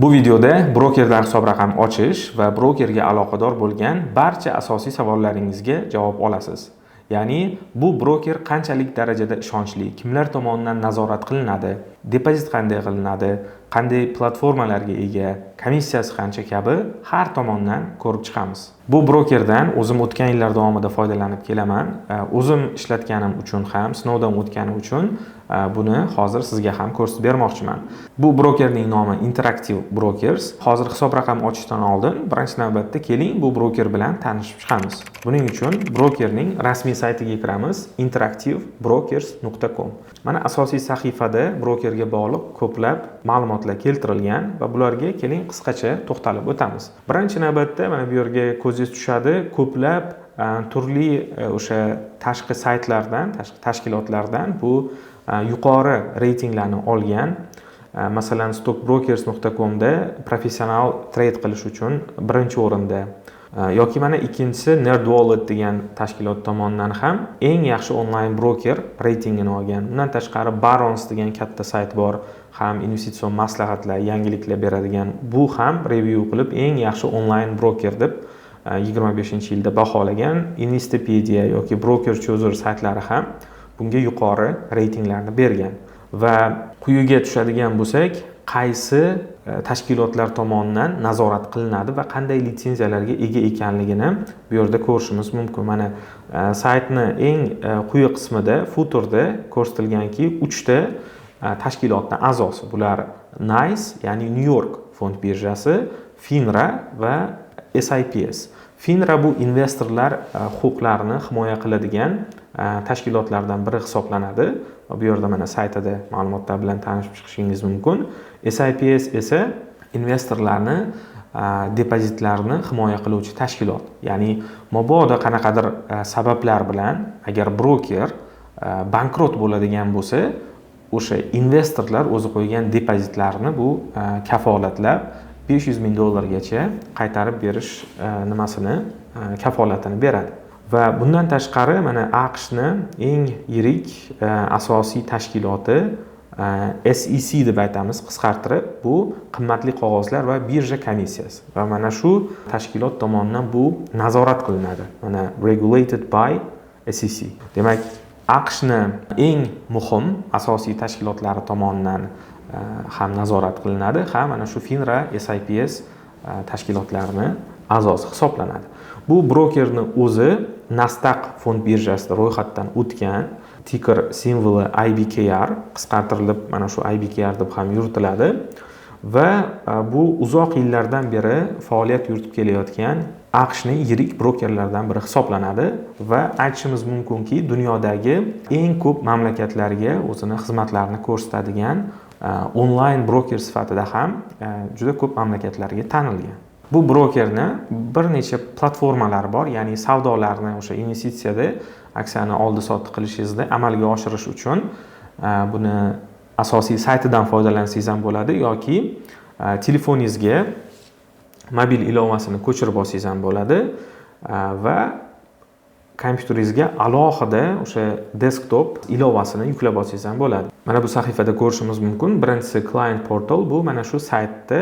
Bu videoda brokerdan hisob raqam ochish va brokerga aloqador bo'lgan barcha asosiy savollaringizga javob olasiz. Ya'ni bu broker qanchalik darajada ishonchli, kimlar tomonidan nazorat qilinadi, depozit qanday qilinadi, qanday platformalarga ega, komissiyasi qancha kabi har tomondan ko'rib chiqamiz. Bu brokerdan o'zim o'tgan yillar davomida foydalanib kelaman. O'zim ishlatganim uchun ham, sinovdan o'tganim uchun buni hozir sizga ham ko'rsatib bermoqchiman. Bu brokerning nomi Interactive Brokers. Hozir hisob raqam ochishdan oldin birinchi navbatda keling bu broker bilan tanishib chiqamiz. Buning uchun brokerning rasmiy saytiga kiramiz, interactivebrokers.com. Mana asosiy sahifada brokerga bog'liq ko'plab ma'lumotlar keltirilgan va bularga keling qisqacha to'xtalib o'tamiz. Birinchi navbatda mana bu yerga ko'zingiz tushadi, ko'plab turli o'sha tashqi saytlardan, tashqi tashkilotlardan bu yuqori reytinglarni olgan. Masalan, stockbrokers.com da professional trade qilish uchun birinchi o'rinda. Yoki mana ikkinchisi NerdWallet degan tashkilot tomonidan ham eng yaxshi onlayn broker reytingini olgan. Bundan tashqari Barron's degan katta sayt bor, ham investitsion maslahatlar, yangiliklar beradigan. Bu ham review qilib eng yaxshi onlayn broker deb 25-yilda baholagan. Investopedia yoki Broker Chooser saytlari ham bunga yuqori reytinglarni bergan. Va quyiga tushadigan bo'lsak, qaysi tashkilotlar tomonidan nazorat qilinadi va qanday litsenziyalarga ega ekanligini bu yerda ko'rishimiz mumkin. Mana saytning eng quyi qismida footerda ko'rsatilganki 3 ta tashkilotning a'zosi. Bular NYSE, ya'ni New York fond birjasi, FINRA va SIPS. FINRA bu investorlar huquqlarini himoya qiladigan tashkilotlardan biri hisoblanadi. Bu yerda mana saytida ma'lumotlar bilan tanishib chiqishingiz mumkin. SIPS esa investorlarni depozitlarini himoya qiluvchi tashkilot. Ya'ni mabodo qanaqadir sabablar bilan agar broker bankrot bo'ladigan bo'lsa, o'sha investorlar o'zi qo'ygan depozitlarini bu kafolatlab $500,000 gacha qaytarib berish nimasini kafolatini beradi. Va bundan tashqari mana AQShning eng yirik asosiy tashkiloti SEC deb aytamiz qisqartirib, bu qimmatli qog'ozlar va birja komissiyasi. Va mana shu tashkilot tomonidan bu nazorat qilinadi. Mana regulated by SEC. Demak, AQShning eng muhim asosiy tashkilotlari tomonidan ham nazorat qilinadi, ham mana shu FINRA, SIPS tashkilotlarini a'zosi hisoblanadi. Bu brokerning o'zi Nasdaq fond birjasida ro'yxatdan o'tgan, ticker simvoli IBKR, qisqartirilib mana shu IBKR deb ham yuritiladi va bu uzoq yillardan beri faoliyat yuritib kelayotgan AQShning yirik brokerlaridan biri hisoblanadi va aytishimiz mumkinki, dunyodagi eng ko'p mamlakatlarga o'zini xizmatlarini ko'rsatadigan onlayn broker sifatida ham juda ko'p mamlakatlarga tanilgan. Bu brokerni bir necha platformalari bor, ya'ni savdolarni o'sha investitsiyada aksiyani oldi-sotdi qilishingizni amalga oshirish uchun buni asosiy saytidan foydalansangiz ham bo'ladi yoki telefoningizga mobil ilovasini ko'chirib olsangiz ham bo'ladi va kompyuteringizga alohida o'sha desktop ilovasini yuklab olsangiz ham bo'ladi. Mana bu sahifada ko'rishimiz mumkin. Birinchisi Client Portal, bu mana shu saytda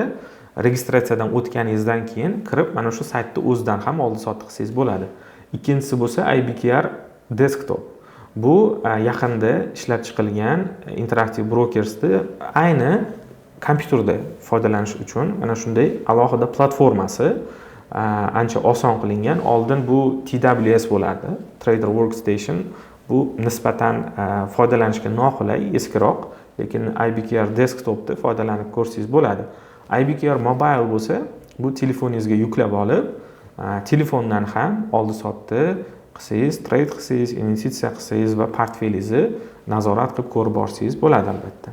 registratsiyadan o'tganingizdan keyin kirib mana shu saytda o'zidan ham oldi-sotdi qilsangiz bo'ladi. Ikkinchisi bo'lsa IBKR Desktop. Bu yaqinda ishlab chiqilgan Interactive Brokers'da ayni kompyuterda foydalanish uchun mana shunday alohida platformasi ancha oson qilingan. Oldin bu TWS bo'lardi, Trader Workstation. Bu nisbatan foydalanishga noqulay, eskiroq, lekin IBKR Desktopda foydalanib ko'rsangiz bo'ladi. IBKR Mobile bo'lsa, bu telefoningizga yuklab olib, telefondan ham oldi-sotdi qilsangiz, trade qilsangiz, investitsiya qilsangiz va portfelingizni nazorat qilib ko'rib borsangiz bo'ladi albatta.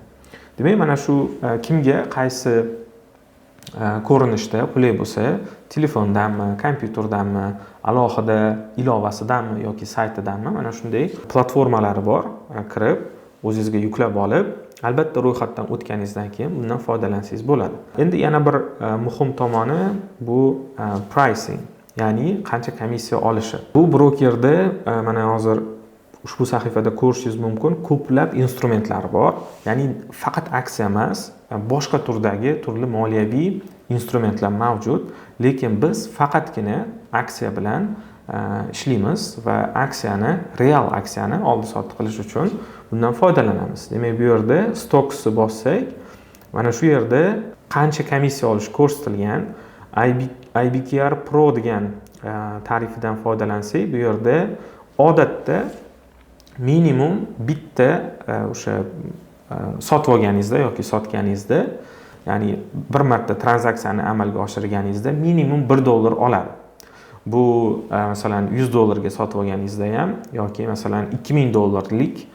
Demak, mana shu kimga qaysi ko'rinishda qulay bo'lsa, telefondanmi, kompyuterdanmi, alohida ilovasidanmi yoki saytidanmi mana shunday platformalari bor. Kirib, o'zingizga yuklab olib, albatta ro'yxatdan o'tganingizdan keyin bundan foydalansangiz bo'ladi. Endi yana bir muhim tomoni bu pricing, ya'ni qancha komissiya olishi. Bu brokerda mana hozir ushbu sahifada ko'rishingiz mumkin, ko'plab instrumentlari bor. Ya'ni faqat aksiya emas, boshqa turdagi turli moliyaviy instrumentlar mavjud, lekin biz faqatgina aksiya bilan ishlaymiz va real aksiyani oldi-sotdi qilish uchun bundan foydalanamiz. Demak, bu yerda Stocks'ni bossak, mana shu yerda qancha komissiya olish ko'rsatilgan, IBKR Pro degan tarifidan foydalansak, bu yerda odatda minimum bitta o'sha sotib olganingizda yoki sotganingizda, ya'ni bir marta tranzaksiyani amalga oshirganingizda minimum $1 oladi. Bu masalan $100 ga sotib olganingizda ham yoki masalan $2000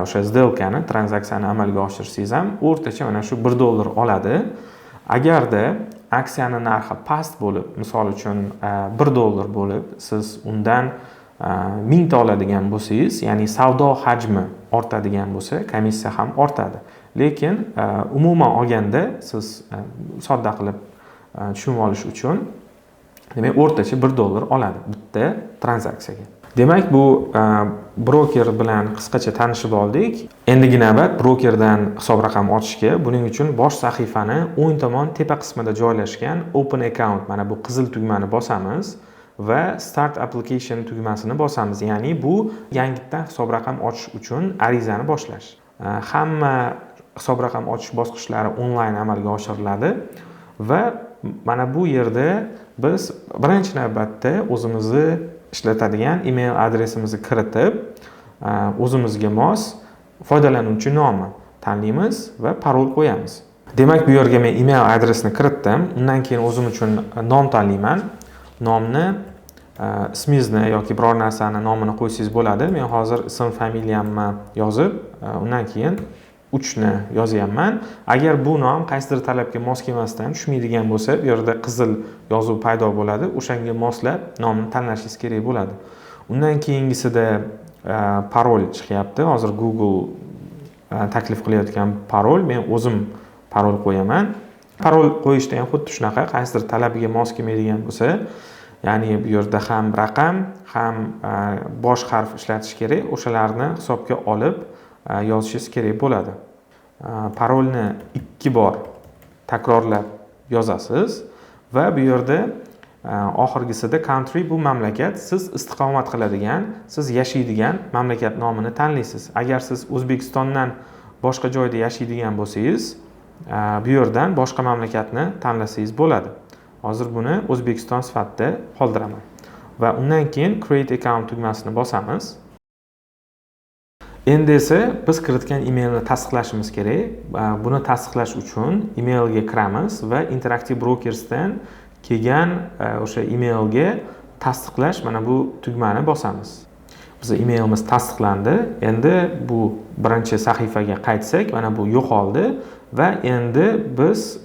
o'sha сделкani, tranzaksiyani amalga oshirsangiz ham o'rtacha mana shu $1 oladi. Agarda aksiyani narxi past bo'lib, misol uchun $1 bo'lib, siz undan 1000 ta oladigan bo'lsangiz, ya'ni savdo hajmi ortadigan bo'lsa, komissiya ham ortadi. Lekin umuman olganda siz sodda qilib tushunib olish uchun demak o'rtacha $1 oladi bitta tranzaksiyaga. Demak, bu broker bilan qisqacha tanishib oldik. Endigi navbat brokerdan hisob raqam ochishga. Buning uchun bosh sahifani o'ng tomon tepa qismida joylashgan Open Account, mana bu qizil tugmani bosamiz va Start Application tugmasini bosamiz. Ya'ni bu yangitdan hisob raqam ochish uchun arizani boshlash. Hamma hisob raqam ochish bosqichlari onlayn amalga oshiriladi va mana bu yerda biz birinchi navbatda o'zimizni ishlatadigan email adresimizni kiritib, o'zimizga mos foydalanuvchi nomi tanlaymiz va parol qo'yamiz. Demak, bu yerga men email adresini kiritdim. Undan keyin o'zim uchun nom tanlayman. Nomni, ismingizni yoki biror narsani nomini qo'ysangiz bo'ladi. Men hozir ism, familiyamni yozib, undan keyin 3 ni yozyapman. Agar bu nom qaysidir talabga mos kelmasdan tushmaydigan bo'lsa, bu yerda qizil yozuv paydo bo'ladi. O'shanga moslab nomni tanlashingiz kerak bo'ladi. Undan keyingisida parol chiqyapti. Hozir Google taklif qilayotgan parol, men o'zim parol qo'yaman. Parol qo'yishda ham xuddi shunaqa, qaysidir talabiga mos kelmaydigan bo'lsa, ya'ni bu yerda ham raqam, ham bosh harf ishlatish kerak. O'shalarni hisobga olib yozishingiz kerak bo'ladi. Parolni 2 bor takrorlab yozasiz va bu yerda oxirgisida country, bu mamlakat, siz istiqomat qiladigan, siz yashaydigan mamlakat nomini tanlaysiz. Agar siz O'zbekistondan boshqa joyda yashaydigan bo'lsangiz, bu yerdan boshqa mamlakatni tanlasangiz bo'ladi. Hozir buni O'zbekiston sifatida qoldiraman. Va undan keyin create account tugmasini bosamiz. Endi esa biz kiritgan emailni tasdiqlashimiz kerak. Buni tasdiqlash uchun emailga kiramiz va Interactive Brokersdan kelgan o'sha emailga tasdiqlash, mana bu tugmani bosamiz. Bizning emailimiz tasdiqlandi. Endi bu birinchi sahifaga qaytsak, mana bu yo'qoldi va endi biz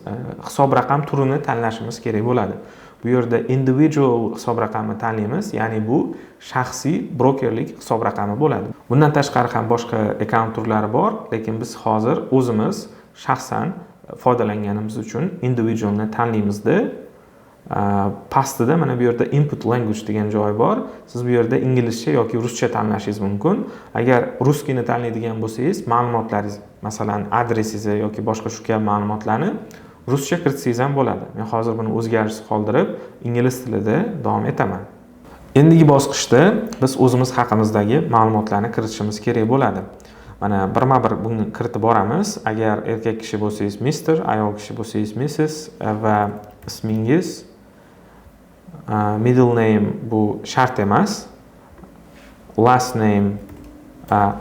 hisob raqam turini tanlashimiz kerak bo'ladi. Bu yerda individual hisob raqamini tanlaymiz, ya'ni bu shaxsiy brokerlik hisob raqami bo'ladi. Bundan tashqari ham boshqa account turlari bor, lekin biz hozir o'zimiz shaxsan foydalanganimiz uchun individualni tanlaymizda. Pastida mana bu yerda input language degan joy bor. Siz bu yerda inglizcha yoki ruscha tanlashingiz mumkin. Agar ruskini tanlaydigan bo'lsangiz, ma'lumotlaringiz, masalan, adresingizni yoki boshqa shu kabi ma'lumotlarni ruscha kiritsangiz ham bo'ladi. Men hozir buni o'zgarishsiz qoldirib, ingliz tilida davom etaman. Endigi bosqichda biz o'zimiz haqimizdagi ma'lumotlarni kiritishimiz kerak bo'ladi. Mana birma-bir buni kiritib boramiz. Agar erkak kishi bo'lsangiz Mr, ayol kishi bo'lsangiz Mrs va ismingiz, middle name bu shart emas. Last name,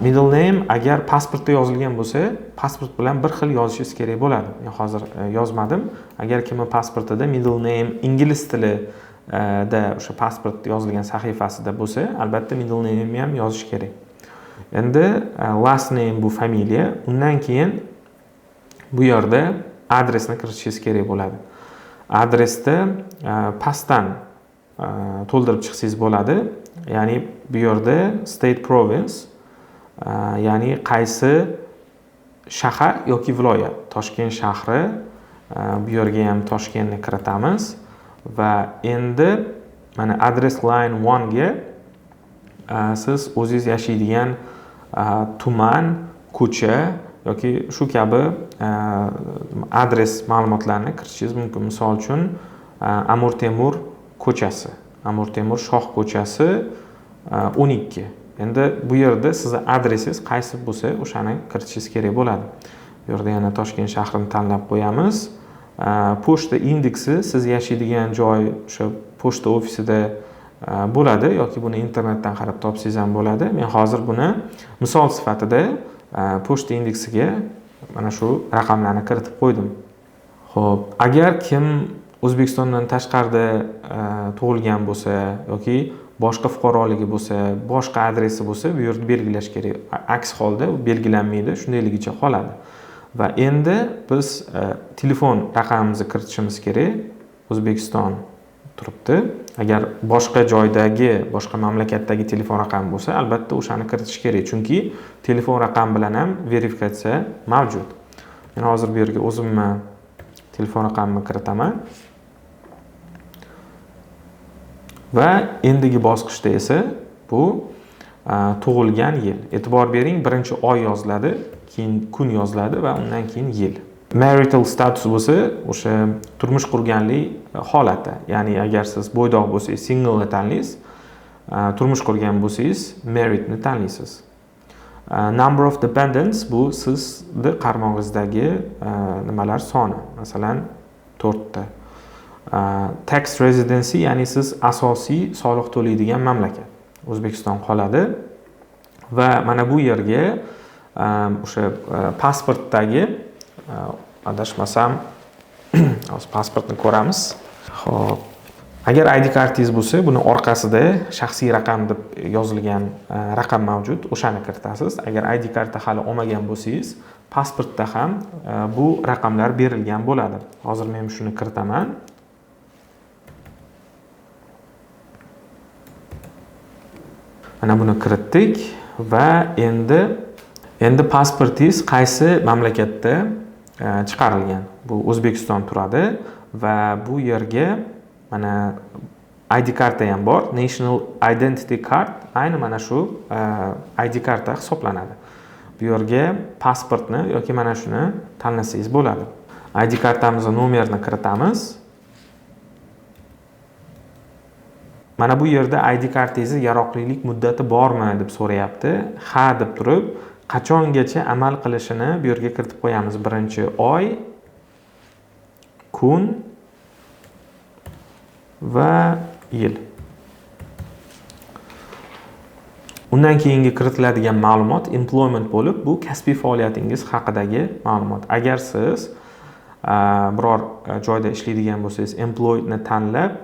middle name agar pasportda yozilgan bo'lsa, pasport bilan bir xil yozishingiz kerak bo'ladi. Men hozir yozmadim. Agar kimning pasportida middle name ingliz tilida o'sha pasport yozilgan sahifasida bo'lsa, albatta middle name ham yozish kerak. Endi last name bu familiya. Undan keyin bu yerda adresni kiritishingiz kerak bo'ladi. Adresda pastdan to'ldirib chiqsangiz bo'ladi. Ya'ni bu yerda state province, ya'ni qaysi shahar yoki viloyat. Toshkent shahri, bu yerga ham Toshkentni kiritamiz va endi mana address line 1 ga siz o'zingiz yashaydigan tuman, ko'cha yoki shu kabi adres ma'lumotlarini kiritishingiz mumkin. Misol uchun Amir Temur ko'chasi, Amir Temur Shoh ko'chasi 12. Endi bu yerda sizni adresingiz qaysi bo'lsa, o'shani kiritishingiz kerak bo'ladi. Bu yerda yana Toshkent shahrini tanlab qo'yamiz. Pochta indeksi siz yashaydigan joy o'sha pochta ofisida bo'ladi yoki buni internetdan qarab topsangiz ham bo'ladi. Men hozir buni misol sifatida pochta indeksiga mana shu raqamlarni kiritib qo'ydim. Xo'p, agar kim O'zbekistondan tashqarida tug'ilgan bo'lsa yoki boshqa fuqaroligi bo'lsa, boshqa adresi bo'lsa, bu yerda belgilash kerak. Aks holda u belgilanmaydi, shundayligicha qoladi. Va endi biz telefon raqamimizni kiritishimiz kerak. O'zbekiston turibdi. Agar boshqa joydagi, boshqa mamlakatdagi telefon raqami bo'lsa, albatta o'shani kiritish kerak, chunki telefon raqami bilan ham verifikatsiya mavjud. Men hozir bu yerga o'zimni telefon raqamimni kiritaman. Va endigi bosqichda esa bu tug'ilgan yil. E'tibor bering, birinchi oy yoziladi, keyin kun yoziladi va undan keyin yil. Marital status bo'lsa, o'sha turmush qurganlik holati. Ya'ni agar siz bo'ydoq bo'lsangiz, single ni tanlaysiz, turmush qurgan bo'lsangiz, married ni tanlaysiz. Number of dependents bu sizni qarmog'ingizdagi nimalar soni, masalan 4 ta. Tax residency, ya'ni siz asosiy soliq to'laydigan mamlakat O'zbekiston qoladi va mana bu yerga o'sha pasportdagi adashmasam hozir pasportni ko'ramiz. Xo'p, agar ID kartingiz bo'lsa, buni orqasida shaxsiy raqam deb yozilgan raqam mavjud, o'shani kiritasiz. Agar ID karta hali olmagan bo'lsangiz, pasportda ham bu raqamlar berilgan bo'ladi. Hozir men shuni kiritaman. Mana buni kiritdik va endi pasportingiz qaysi mamlakatda chiqarilgan? Bu O'zbekiston turadi va bu yerga mana ID karta ham bor. National Identity Card ayni mana shu ID karta hisoblanadi. Bu yerga pasportni yoki mana shuni tanlasangiz bo'ladi. ID kartamizning nomerini kiritamiz. Mana bu yerda ID kartangizni yaroqlilik muddati bormi deb so'rayapti. Ha deb turib, qachongacha amal qilishini bu yerga kiritib qo'yamiz. Birinchi oy, kun va yil. Undan keyingi kiritiladigan ma'lumot employment bo'lib, bu kasbiy faoliyatingiz haqidagi ma'lumot. Agar siz biror joyda ishlaydigan bo'lsangiz, employed ni tanlab,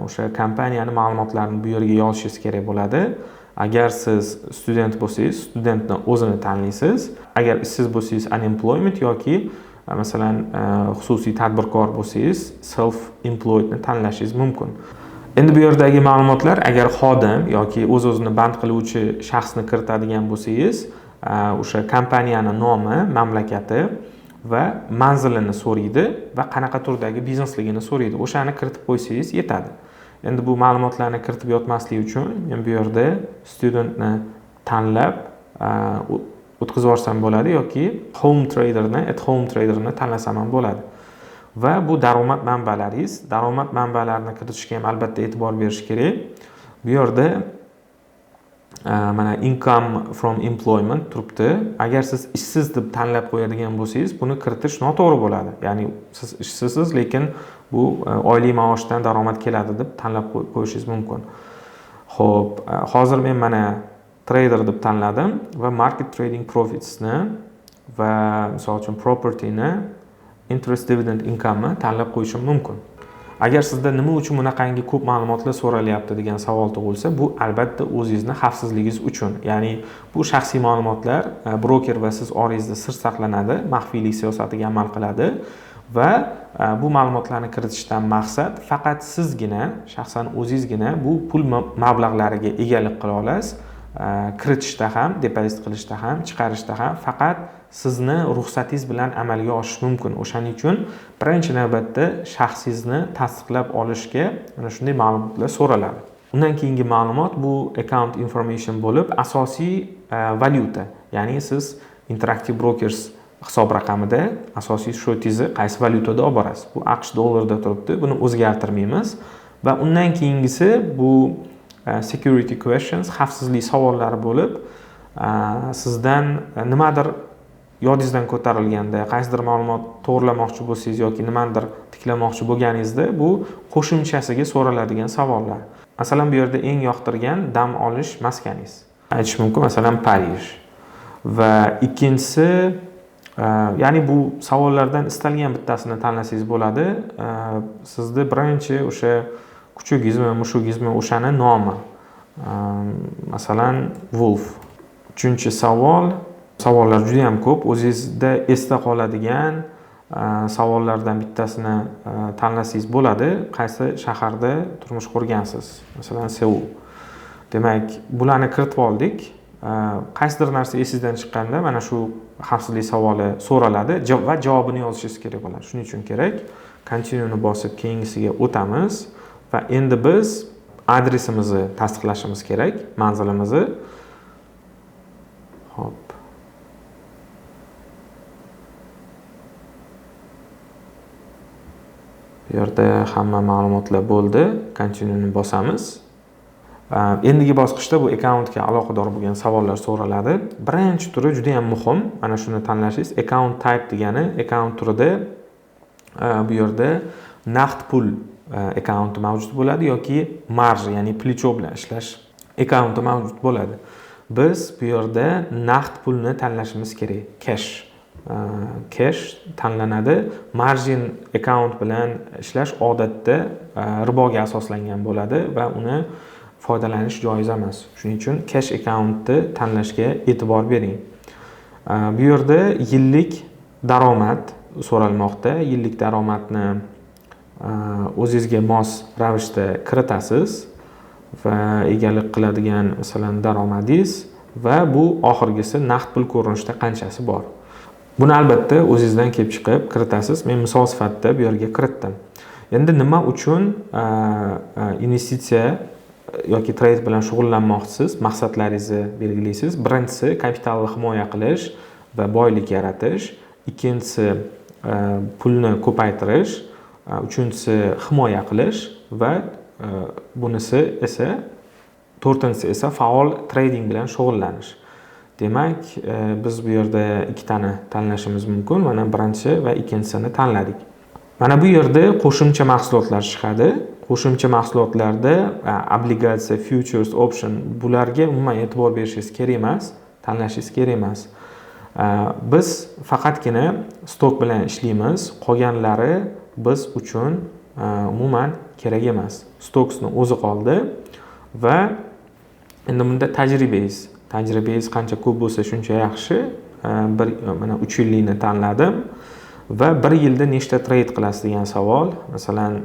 o'sha kompaniyani ma'lumotlarini bu yerga yozishingiz kerak bo'ladi. Agar siz student bo'lsangiz, studentni o'zini tanlaysiz. Agar ishsiz bo'lsangiz, unemployment yoki masalan xususiy tadbirkor bo'lsangiz, self employed ni tanlashingiz mumkin. Endi bu yerdagi ma'lumotlar, agar xodim yoki o'z-o'zini band qiluvchi shaxsni kiritadigan bo'lsangiz, o'sha kompaniyani nomi, mamlakati va manzilini so'raydi va qanaqa turdagi biznesligini so'raydi. O'shani kiritib qo'ysangiz yetadi. Endi bu ma'lumotlarni kiritib yotmaslik uchun men bu yerda studentni tanlab o'tkazib yuborsam bo'ladi yoki home traderni tanlasam ham bo'ladi. Va bu daromad manbalaringiz, daromad manbalarini kiritishga ham albatta e'tibor berish kerak. Bu yerda mana income from employment turibdi. Agar siz ishsiz deb tanlab qo'yadigan bo'lsangiz, buni kiritish noto'g'ri bo'ladi. Ya'ni siz ishsizsiz, lekin bu oylik maoshdan daromad keladi deb tanlab qo'yishingiz mumkin. Xo'p, hozir men mana trader deb tanladim va market trading profits ni va misol uchun property ni, interest dividend income ni tanlab qo'yishim mumkin. Agar sizda nima uchun bunaqangi ko'p ma'lumotlar so'ralyapti degan savol tug'ilsa, bu albatta o'zingizni xavfsizligingiz uchun. Ya'ni bu shaxsiy ma'lumotlar broker va siz orangizda sir saqlanadi, maxfiylik siyosatiga amal qiladi va bu ma'lumotlarni kiritishdan maqsad faqat sizgina, shaxsan o'zingizgina bu pul mablag'lariga egalik qila olasiz. Kiritishda ham, depozit qilishda ham, chiqarishda ham faqat sizni ruxsatingiz bilan amalga oshish mumkin. O'shaning uchun birinchi navbatda shaxsingizni tasdiqlab olishga mana shunday ma'lumotlar so'raladi. Undan keyingi ma'lumot bu account information bo'lib, asosiy valyuta. Ya'ni siz Interactive Brokers hisob raqamida asosiy shotingizni qaysi valyutada olib borasiz. Bu AQSh dollarida turibdi. Buni o'zgartirmaymiz va undan keyingisi bu security questions, xavfsizlik savollari bo'lib, sizdan nimadir yodingizdan ko'tarilganda, qaysidir ma'lumot to'g'rilamoqchi bo'lsangiz yoki nimadir tiklamoqchi bo'lganingizda bu qo'shimchasiga so'raladigan savollar. Masalan, bu yerda eng yoqtirgan dam olish maskaningiz. Aytish mumkin, masalan, Parij. Va ikkinchisi, ya'ni bu savollardan istalgan bittasini tanlasangiz bo'ladi. Sizni birinchi o'sha kuchugizmi, mushugizmi o'shani nomi. Masalan, Wolf. Uchinchi savol. Savollar juda ham ko'p. O'zingizda esda qoladigan savollardan bittasini tanlasangiz bo'ladi. Qaysi shaharda turmush qurgansiz? Masalan, Seul. Demak, bularni kiritib oldik. Qaysidir narsa esingizdan chiqqanda mana shu xavfsizlik savoli so'raladi va javobini yozishingiz kerak bo'ladi. Shuning uchun kerak continue ni bosib keyingisiga o'tamiz va endi biz adresimizni tasdiqlashimiz kerak, manzilimizni. Hop. Bu yerda hamma ma'lumotlar bo'ldi. Continue ni bosamiz. Endigi bosqichda bu akkauntga aloqador bo'lgan savollar so'raladi. Birinchi turi juda ham muhim. Mana shuni tanlashingiz. Account type degani account turida bu yerda naqd pul akkaunti mavjud bo'ladi yoki marja, ya'ni plechо bilan ishlash akkaunti mavjud bo'ladi. Biz bu yerda naqd pulni tanlashimiz kerak. Cash tanlanadi. Margin account bilan ishlash odatda riboga asoslangan bo'ladi va uni foydalanish joiz emas. Shuning uchun cash accountni tanlashga e'tibor bering. Bu yerda yillik daromad so'ralmoqda. Yillik daromadni o'zingizga mos ravishda kiritasiz va egalik qiladigan masalan daromadingiz va bu oxirgisi naqd pul ko'rinishida qanchasi bor. Buni albatta o'zingizdan kelib chiqib kiritasiz. Men misol sifatida bu yerga kiritdim. Endi nima uchun investitsiya yoki trade bilan shug'ullanmoqchisiz? Maqsadlaringizni belgilaysiz. Birinchisi kapitalni himoya qilish va boylik yaratish. Ikkinchisi pulni ko'paytirish. Uchinchisi himoya qilish va bunisi esa to'rtinchisi esa faol trading bilan shug'ullanish. Demak, biz bu yerda ikkitani tanlashimiz mumkin. Mana birinchi va ikkinchisini tanladik. Mana bu yerda qo'shimcha mahsulotlar chiqadi. Qo'shimcha mahsulotlarda obligatsiya, futures, option bularga umuman e'tibor berishingiz kerak emas, tanlashingiz kerak emas. Biz faqatgina stok bilan ishlaymiz, qolganlari biz uchun umuman kerak emas. Stoksni o'zi qoldi va endi bunda tajribangiz qancha ko'p bo'lsa shuncha yaxshi. Mana 3 yillikni tanladim va 1 yilda nechta trade qilasiz degan savol. Masalan,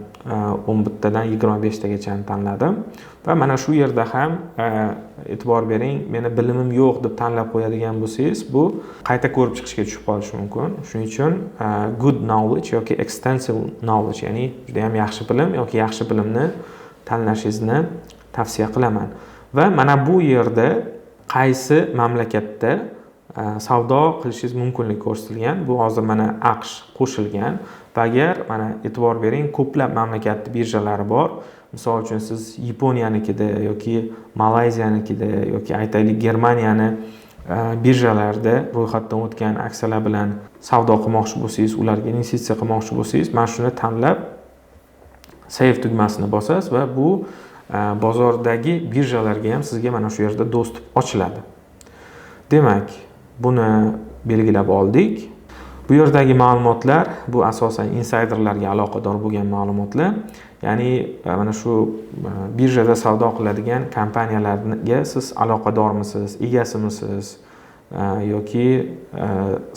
11 tadan 25 tagacha tanladim va mana shu yerda ham e'tibor bering, meni bilimim yo'q deb tanlab qo'yadigan bo'lsangiz, bu qayta ko'rib chiqishga tushib qolishi mumkin. Shuning uchun good knowledge yoki extensive knowledge, ya'ni juda ham yaxshi bilim yoki yaxshi bilimni tanlashingizni tavsiya qilaman. Va mana bu yerda qaysi mamlakatda savdo qilishingiz mumkinligi ko'rsatilgan. Bu hozir mana AQSh qo'shilgan va agar mana e'tibor bering, ko'plab mamlakat birjalari bor. Misol uchun siz Yaponiyanikida yoki Malayziyanikida yoki aytaylik Germaniyani birjalarida ro'yxatdan o'tgan aksiyalar bilan savdo qilmoqchi bo'lsangiz, ularga investitsiya qilmoqchi bo'lsangiz, mana shuni tanlab save tugmasini bosasiz va bu bozordagi birjalarga ham sizga mana shu yerda dostуп ochiladi. Demak, buni belgilab oldik. Bu yerdagi ma'lumotlar bu asosan insiderlarga aloqador bo'lgan ma'lumotlar. Ya'ni mana shu birjada savdo qiladigan kompaniyalarga siz aloqadormisiz, egasimisiz yoki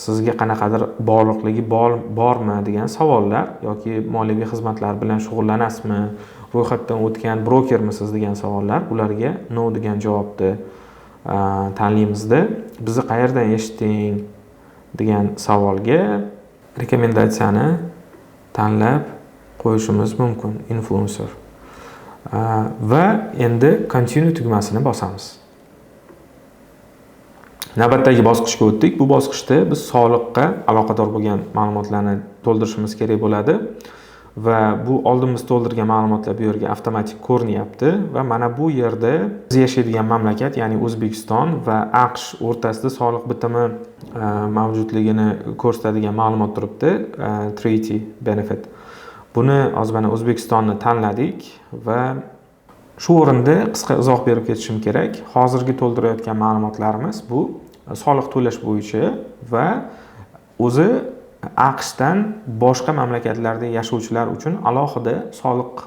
sizga qanaqadir bog'liqligi bormi degan savollar yoki moliyaviy xizmatlar bilan shug'ullanasizmi, ro'yxatdan o'tgan brokermisiz degan savollar. Bularga no degan javobni tanlaymizda. Bizni qayerdan eshitding degan savolga rekomendatsiyani tanlab qo'yishimiz mumkin, influencer. Va endi continue tugmasini bosamiz. Navbatdagi bosqichga o'tdik. Bu bosqichda biz soliqqa aloqador bo'lgan ma'lumotlarni to'ldirishimiz kerak bo'ladi va bu oldin biz to'ldirgan ma'lumotlar bu yerga avtomatik ko'rinyapti va mana bu yerda biz yashaydigan mamlakat, ya'ni O'zbekiston va AQSh o'rtasida soliq bitimi mavjudligini ko'rsatadigan ma'lumot turibdi, treaty benefit. Buni hozir mana O'zbekistonni tanladik va shu o'rinda qisqa izoh berib ketishim kerak. Hozirgi to'ldirayotgan ma'lumotlarimiz bu soliq to'lash bo'yicha va o'zi AQShdan boshqa mamlakatlarda yashovchilar uchun alohida soliq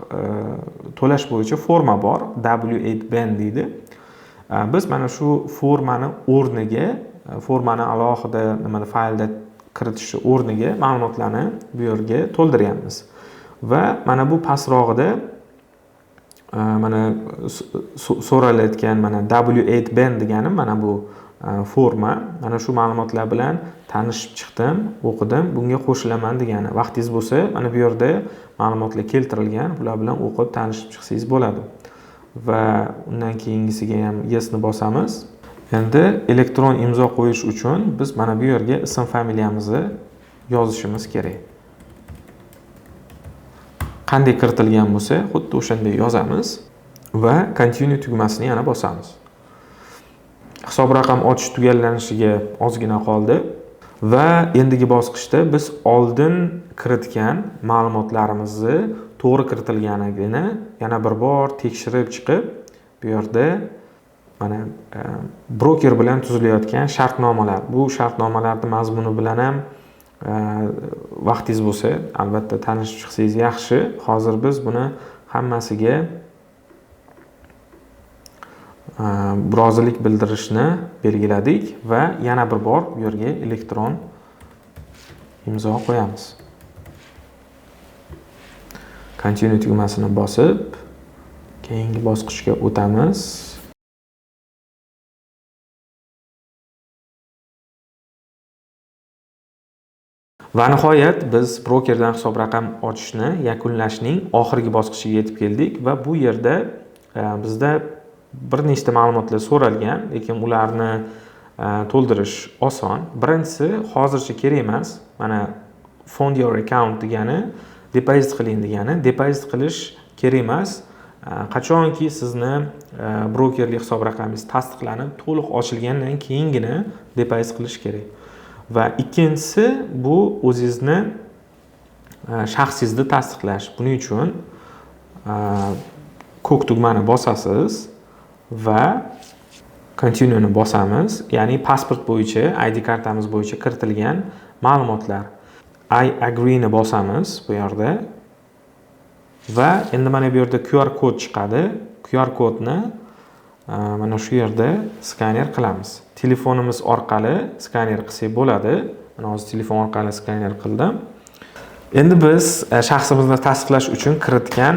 to'lash bo'yicha forma bor, W8 band deydi. Biz mana shu formani o'rniga, formani alohida faylda kiritish o'rniga ma'lumotlarni bu yerga to'ldiryapmiz. Va mana bu pastrog'ida mana so'ralayotgan mana W8 band degani mana bu forma. Mana shu ma'lumotlar bilan tanishib chiqdim, o'qidim, bunga qo'shilaman degani. Vaqtingiz bo'lsa, mana bu yerda ma'lumotlar keltirilgan, bular bilan o'qib tanishib chiqsangiz bo'ladi. Va undan keyingisiga ham yes ni bosamiz. Endi elektron imzo qo'yish uchun biz mana bu yerga ism familiyamizni yozishimiz kerak. Qanday kiritilgan bo'lsa, xuddi o'shanday yozamiz va continue tugmasini yana bosamiz. Hisob raqam ochish tugallanishiga ozgina qoldi va endigi bosqichda biz oldin kiritgan ma'lumotlarimizni to'g'ri kiritilganligini yana bir bor tekshirib chiqib, bu yerda mana broker bilan tuzilayotgan shartnomalar. Bu shartnomalarning mazmuni bilan ham vaqtingiz bo'lsa, albatta tanishib chiqsangiz yaxshi. Hozir biz buni hammasiga rozilik bildirishni belgiladik va yana bir bor bu yerga elektron imzo qo'yamiz. Continue tugmasini bosib, keyingi bosqichga o'tamiz. Va nihoyat biz brokerdan hisob raqam ochishni yakunlashning oxirgi bosqichiga yetib keldik va bu yerda bizda bir nechta ma'lumotlar so'ralgan, lekin ularni to'ldirish oson. Birinchisi hozircha kerak emas. Mana fund your account degani depozit qiling degani. Depozit qilish kerak emas. Qachonki sizni brokerlik hisob raqamingiz tasdiqlanib, to'liq ochilgandan keyingina depozit qilish kerak. Va ikkinchisi bu o'zingizni shaxsingizni tasdiqlash. Buning uchun ko'k tugmani bosasiz va continue ni bosamiz. Ya'ni pasport bo'yicha, ID kartamiz bo'yicha kiritilgan ma'lumotlar. I agree ni bosamiz bu yerda. Va endi mana bu yerda QR kod chiqadi. QR kodni mana shu yerda skaner qilamiz. Telefonimiz orqali skaner qilsak bo'ladi. Mana hozir telefon orqali skaner qildim. Endi biz shaxsimizni tasdiqlash uchun kiritgan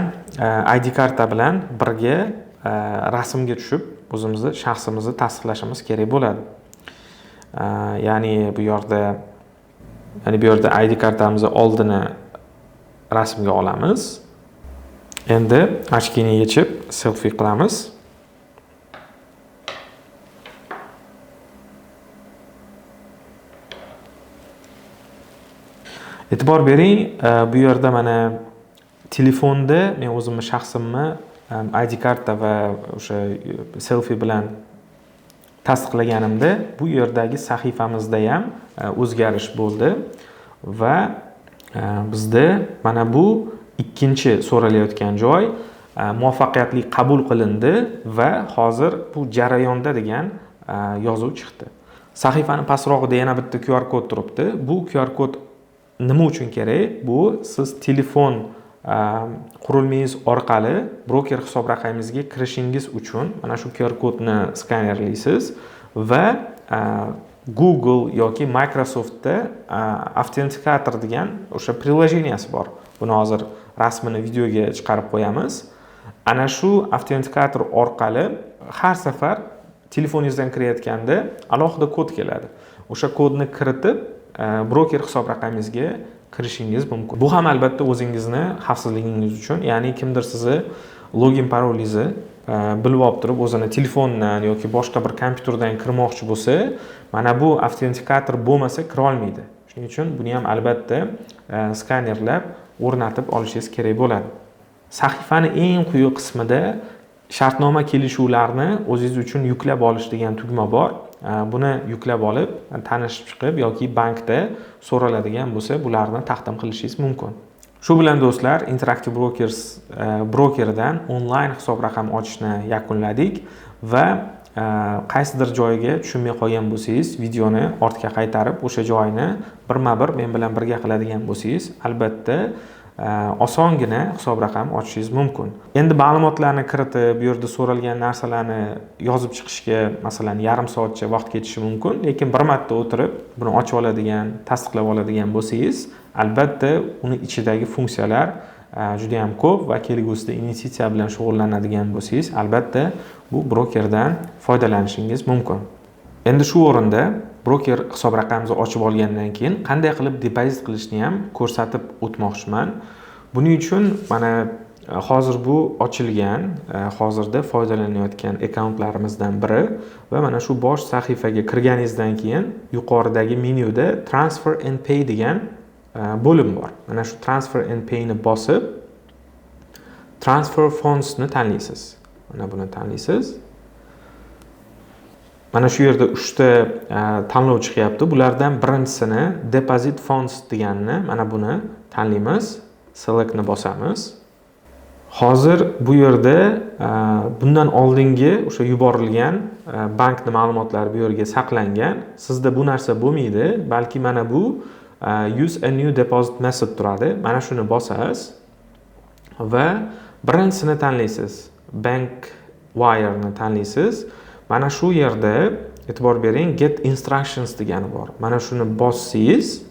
ID karta bilan birga rasmga tushib, o'zimizni shaxsimizni tasdiqlashimiz kerak bo'ladi. Ya'ni bu yerda ID kartamizni oldini rasmga olamiz. Endi ochkini yechib selfie qilamiz. E'tibor bering, bu yerda mana telefonda men o'zimni shaxsimni ID karta va o'sha selfie bilan tasdiqlaganimda bu yerdagi sahifamizda ham o'zgarish bo'ldi va bizda mana bu ikkinchi so'ralayotgan joy muvaffaqiyatli qabul qilindi va hozir bu jarayonda degan yozuv chiqdi. Sahifani pastrog'ida yana bitta QR kod turibdi. Bu QR kod nima uchun kerak? Bu siz telefon qurilmangiz orqali broker hisob raqamingizga kirishingiz uchun mana shu QR kodni skanerlaysiz va Google yoki Microsoftda Authenticator degan o'sha prilojeniyasi bor. Buni hozir rasmini videoga chiqarib qo'yamiz. Ana shu Authenticator orqali har safar telefoningizdan kirayotganda alohida kod keladi. O'sha kodni kiritib broker hisob raqamingizga kirishingiz mumkin. Bu ham albatta o'zingizni xavfsizligingiz uchun, ya'ni kimdir sizni login parolingizni bilib olib turib o'zini telefondan yoki boshqa bir kompyuterdan kirmoqchi bo'lsa, mana bu avtentikator bo'lmasa kira olmaydi. Shuning uchun buni ham albatta skanerlab o'rnatib olishingiz kerak bo'ladi. Sahifani eng quyi qismida shartnoma kelishuvlarni o'zingiz uchun yuklab olish degan tugma bor. Buni yuklab olib, tanishib chiqib yoki bankda so'raladigan bo'lsa, bularni taqdim qilishingiz mumkin. Shu bilan do'stlar, Interactive Brokers brokeridan onlayn hisob raqam ochishni yakunladik va qaysidir joyiga tushunmay qolgan bo'lsangiz, videoni ortga qaytarib, o'sha joyni birma-bir men bilan birga qiladigan bo'lsangiz, albatta osongina hisob raqam ochishingiz mumkin. Endi ma'lumotlarni kiritib, bu yerda so'ralgan narsalarni yozib chiqishga masalan yarim soatcha vaqt ketishi mumkin, lekin bir marta o'tirib buni ochib oladigan, tasdiqlab oladigan bo'lsangiz, albatta uni ichidagi funksiyalar juda ham ko'p va kelgusida investitsiya bilan shug'ullanadigan bo'lsangiz, albatta bu brokerdan foydalanishingiz mumkin. Endi shu o'rinda broker hisob raqamimizni ochib olgandan keyin qanday qilib depozit qilishni ham ko'rsatib o'tmoqchiman. Buning uchun mana hozir bu ochilgan, hozirda foydalanayotgan akkauntlarimizdan biri va mana shu bosh sahifaga kirganingizdan keyin yuqoridagi menyuda Transfer and Pay degan bo'lim bor. Mana shu Transfer and Pay ni bosib Transfer Funds ni tanlaysiz. Mana buni tanlaysiz. Mana shu yerda 3 ta tanlov chiqyapti. Bulardan birinchisini Deposit Funds deganni, mana buni tanlaymiz. Select ni bosamiz. Hozir bu yerda bundan oldingi o'sha yuborilgan bankning ma'lumotlari bu yerga saqlangan. Sizda bu narsa bo'lmaydi, balki mana bu Use a new deposit method turadi. Mana shuni bosasiz va birinchisini tanlaysiz. Bank Wire ni tanlaysiz. Mana shu yerda e'tibor bering, Get Instructions degani bor. Mana shuni bossangiz,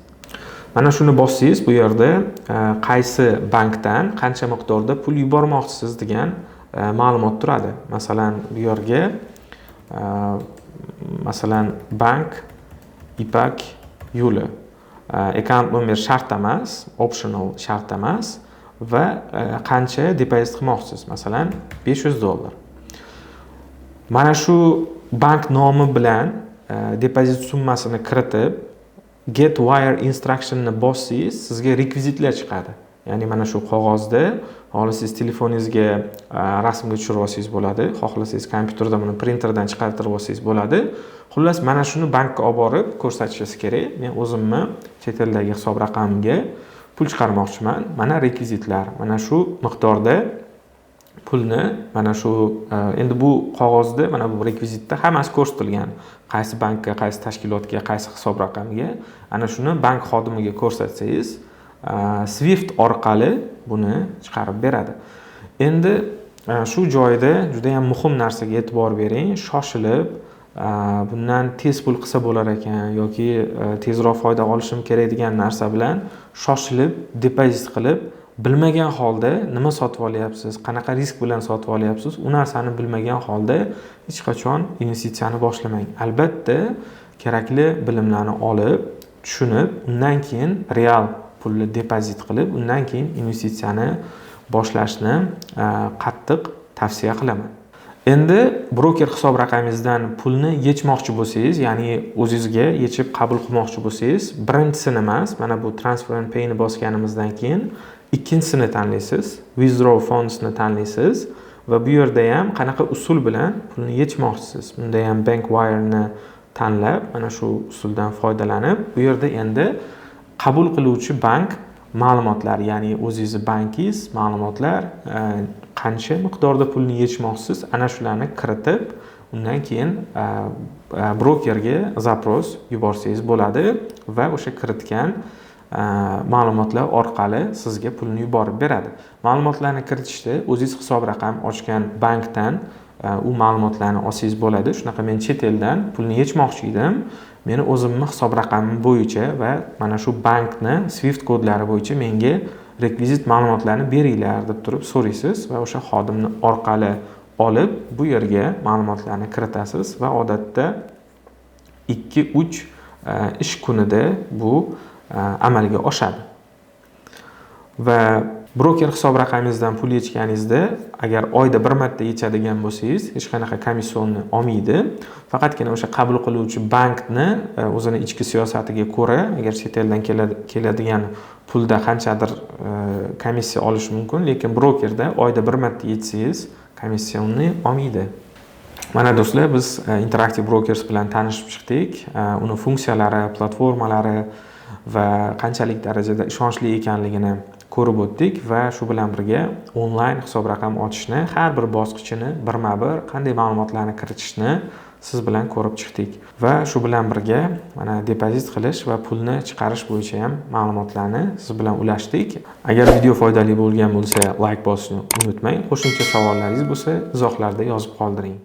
bu yerda qaysi bankdan qancha miqdorda pul yubormoqchisiz degan ma'lumot turadi. Masalan, bu yerga bank Ipak yo'li. Account nomer shart emas, optional shart emas va qancha depozit qilmoqchisiz? Masalan, $500. Mana shu bank nomi bilan depozit summasini kiritib, Get Wire Instruction ni bossangiz, sizga rekvizitlar chiqadi. Ya'ni mana shu qog'ozda xohlasangiz telefoningizga rasmga tushirib olsangiz bo'ladi, xohlasangiz kompyuterda buni printerdan chiqartirib olsangiz bo'ladi. Xullas, mana shuni bankka olib borib ko'rsatishingiz kerak. Men o'zimni chet eldagi hisob raqamimga pul chiqarmoqchiman. Mana rekvizitlar, mana shu miqdorda pulni, mana shu endi bu qog'ozda mana bu rekvizitda hammasi ko'rsatilgan. Qaysi bankka, qaysi tashkilotga, qaysi hisob raqamiga, ana shuni bank xodimiga ko'rsatsangiz, Swift orqali buni chiqarib beradi. Endi shu joyda juda ham muhim narsaga e'tibor bering. Shoshilib bundan tez pul qilsa bo'lar ekan yoki tezroq foyda olishim kerak degan narsa bilan shoshilib depozit qilib, bilmagan holda nima sotib olyapsiz, qanaqa risk bilan sotib olyapsiz, u narsani bilmagan holda hech qachon investitsiyani boshlamang. Albatta, kerakli bilimlarni olib, tushunib, undan keyin real pulni depozit qilib, undan keyin investitsiyani boshlashni qattiq tavsiya qilaman. Endi broker hisob raqamingizdan pulni yechmoqchi bo'lsangiz, ya'ni o'zingizga yechib qabul qilmoqchi bo'lsangiz, birinchisini emas, mana bu Transfer and Pay ni bosganimizdan keyin ikkinchisini tanlaysiz, Withdraw Funds ni tanlaysiz va bu yerda ham qanaqa usul bilan pulni yechmoqchisiz. Bunda ham Bank Wire ni tanlab, mana shu usuldan foydalanib, bu yerda endi qabul qiluvchi bank ma'lumotlari, ya'ni o'zingizning bankingiz ma'lumotlar, qancha miqdorda pulni yechmoqchisiz, ana shularni kiritib, undan keyin brokerga zapros yuborsangiz bo'ladi va o'sha kiritgan ma'lumotlar orqali sizga pulni yuborib beradi. Ma'lumotlarni kiritishda o'zingiz hisob raqam ochgan bankdan u ma'lumotlarni olsangiz bo'ladi. Shunaqa men chet eldan pulni yechmoqchi edim. Meni o'zimning hisob raqamim bo'yicha va mana shu bankni Swift kodlari bo'yicha menga rekvizit ma'lumotlarni beringlar deb turib so'raysiz va o'sha xodimni orqali olib bu yerga ma'lumotlarni kiritasiz va odatda 2-3 ish kunida bu amalga oshadi. Va Broker hisob raqamingizdan pul yechganingizda, agar oyda bir marta yechadigan bo'lsangiz, hech qanaqa komissiyonni olmaydi. Faqatgina o'sha qabul qiluvchi bankni o'zini ichki siyosatiga ko'ra, agar chet eldan keladigan pulda qanchadir komissiya olish mumkin, lekin brokerda oyda bir marta yechsangiz, komissiyonni olmaydi. Mana do'stlar, biz Interactive Brokers bilan tanishib chiqdik. Uni funksiyalari, platformalari va qanchalik darajada ishonchli ekanligini ko'rib o'tdik va shu bilan birga onlayn hisob raqam ochishni har bir bosqichini birma-bir qanday ma'lumotlarni kiritishni siz bilan ko'rib chiqdik. Va shu bilan birga mana depozit qilish va pulni chiqarish bo'yicha ham ma'lumotlarni siz bilan ulashdik. Agar video foydali bo'lgan bo'lsa, like bosishni unutmang. Qo'shimcha savollaringiz bo'lsa, izohlarda yozib qoldiring.